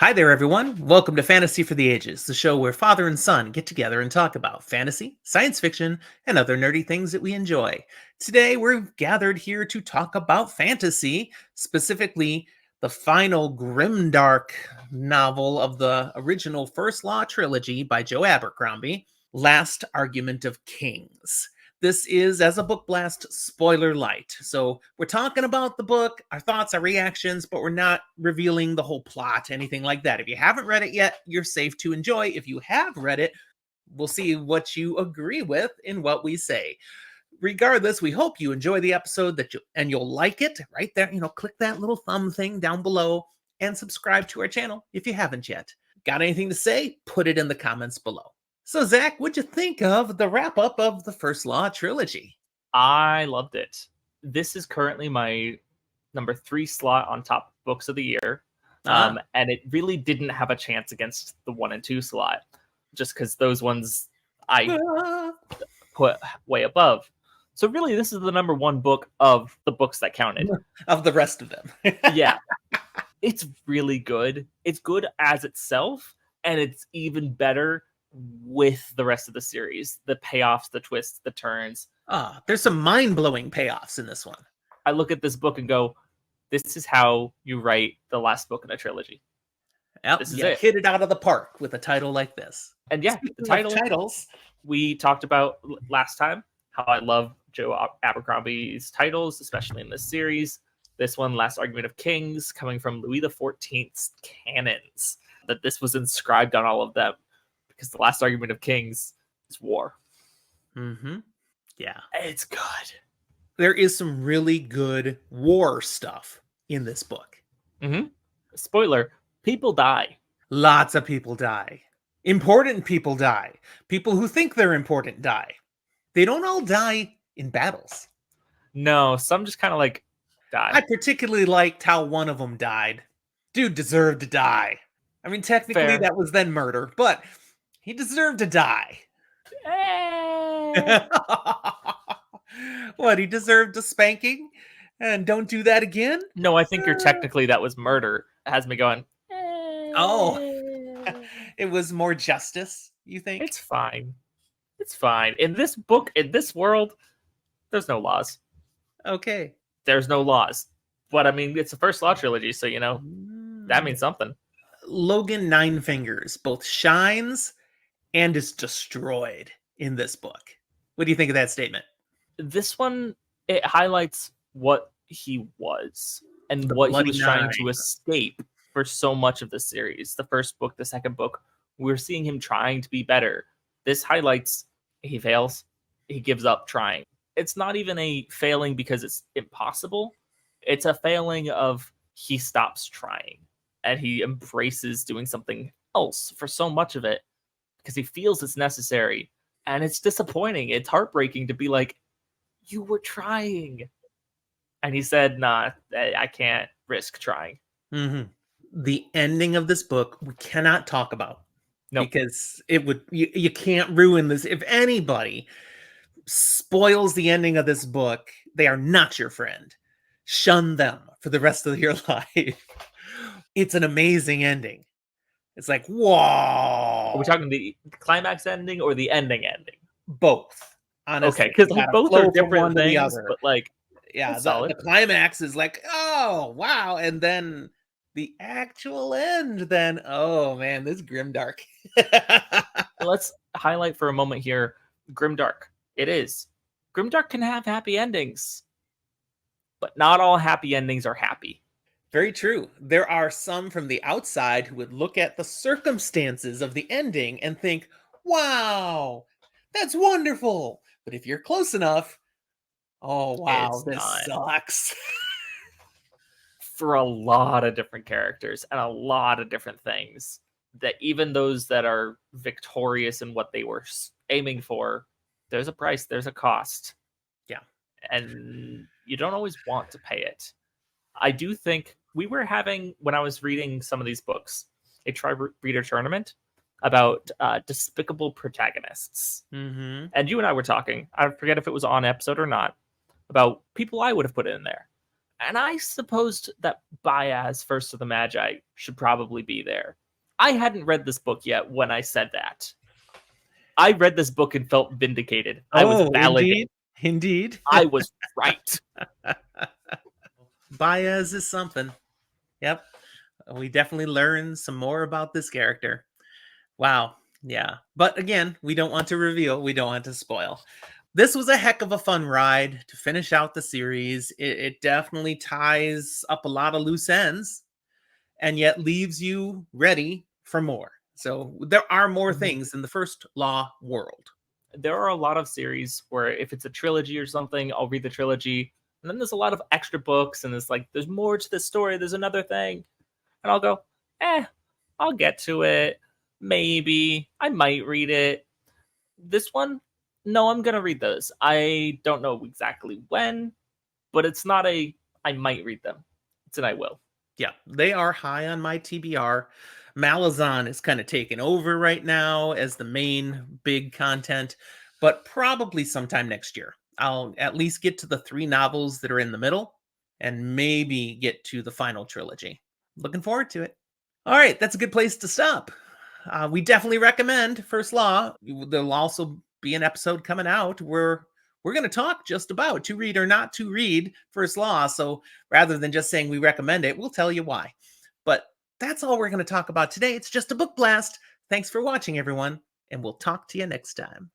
Hi there, everyone. Welcome to Fantasy for the Ages, the show where father and son get together and talk about fantasy, science fiction, and other nerdy things that we enjoy. Today, we're gathered here to talk about fantasy, specifically the final grimdark novel of the original First Law Trilogy by Joe Abercrombie, Last Argument of Kings. This is, as a book blast, spoiler-lite. So we're talking about the book, our thoughts, our reactions, but we're not revealing the whole plot, anything like that. If you haven't read it yet, you're safe to enjoy. If you have read it, we'll see what you agree with in what we say. Regardless, we hope you enjoy the episode and you'll like it right there. Click that little thumb thing down below and subscribe to our channel if you haven't yet. Got anything to say? Put it in the comments below. So, Zach, what'd you think of the wrap-up of the First Law Trilogy? I loved it. This is currently my number 3 slot on top books of the year. And it really didn't have a chance against the 1 and 2 slot, just because those ones I put way above. So really, this is the number 1 book of the books that counted. Of the rest of them. Yeah. It's really good. It's good as itself, and it's even better with the rest of the series. The payoffs, the twists, the turns. There's some mind-blowing payoffs in this one. I look at this book and go, this is how you write the last book in a trilogy. Yep, this is it. Hit it out of the park with a title like this. And yeah, the titles we talked about last time, how I love Joe Abercrombie's titles, especially in this series. This one, Last Argument of Kings, coming from Louis XIV's canons, that this was inscribed on all of them. Because the Last Argument of Kings is war. Mm-hmm. Yeah. It's good. There is some really good war stuff in this book. Mm-hmm. Spoiler, people die. Lots of people die. Important people die. People who think they're important die. They don't all die in battles. No, some just kind of like die. I particularly liked how one of them died. Dude deserved to die. I mean, technically Fair. That was then murder, but he deserved to die. What, he deserved a spanking? And don't do that again? No, I think you're technically that was murder. It has me going, oh. It was more justice, you think? It's fine. It's fine. In this book, in this world, there's no laws. Okay. There's no laws. But I mean, it's the First Law Trilogy, so, that means something. Logan Ninefingers both shines and is destroyed in this book. What do you think of that statement? This one, it highlights what he was and what he was trying to escape for so much of the series. The first book, the second book, we're seeing him trying to be better. This highlights he fails, he gives up trying. It's not even a failing because it's impossible. It's a failing of he stops trying and he embraces doing something else for so much of it because he feels it's necessary. And it's disappointing. It's heartbreaking to be like, you were trying. And he said, nah, I can't risk trying. Mm-hmm. The ending of this book, we cannot talk about. Nope. Because it would, you can't ruin this. If anybody spoils the ending of this book, they are not your friend. Shun them for the rest of your life. It's an amazing ending. It's like, whoa. Are we talking the climax ending or the ending? Both. Honestly. Okay, because both are different things, but yeah, the climax is like, oh, wow. And then the actual end, then, oh, man, this is grimdark. Let's highlight for a moment here, grimdark. It is. Grimdark can have happy endings, but not all happy endings are happy. Very true. There are some from the outside who would look at the circumstances of the ending and think, wow, that's wonderful. But if you're close enough, oh, wow, this sucks. For a lot of different characters and a lot of different things, that even those that are victorious in what they were aiming for, there's a price, there's a cost. Yeah. And you don't always want to pay it. I do think we were having, when I was reading some of these books, a try-reader tournament about despicable protagonists. Mm-hmm. And you and I were talking, I forget if it was on episode or not, about people I would have put in there. And I supposed that Baez, First of the Magi, should probably be there. I hadn't read this book yet when I said that. I read this book and felt vindicated. I was validated. Indeed. I was right. Baez is something. Yep. We definitely learned some more about this character. Wow. Yeah. But again, we don't want to reveal. We don't want to spoil. This was a heck of a fun ride to finish out the series. It definitely ties up a lot of loose ends and yet leaves you ready for more. So there are more things in the First Law world. There are a lot of series where if it's a trilogy or something, I'll read the trilogy. And then there's a lot of extra books and it's like, there's more to this story. There's another thing. And I'll go, I'll get to it. Maybe. I might read it. This one, no, I'm going to read those. I don't know exactly when, but it's not I might read them. It's an I will. Yeah, they are high on my TBR. Malazan is kind of taken over right now as the main big content, but probably sometime next year. I'll at least get to the 3 novels that are in the middle and maybe get to the final trilogy. Looking forward to it. All right, that's a good place to stop. We definitely recommend First Law. There'll also be an episode coming out where we're going to talk just about to read or not to read First Law. So rather than just saying we recommend it, we'll tell you why. But that's all we're going to talk about today. It's just a book blast. Thanks for watching, everyone, and we'll talk to you next time.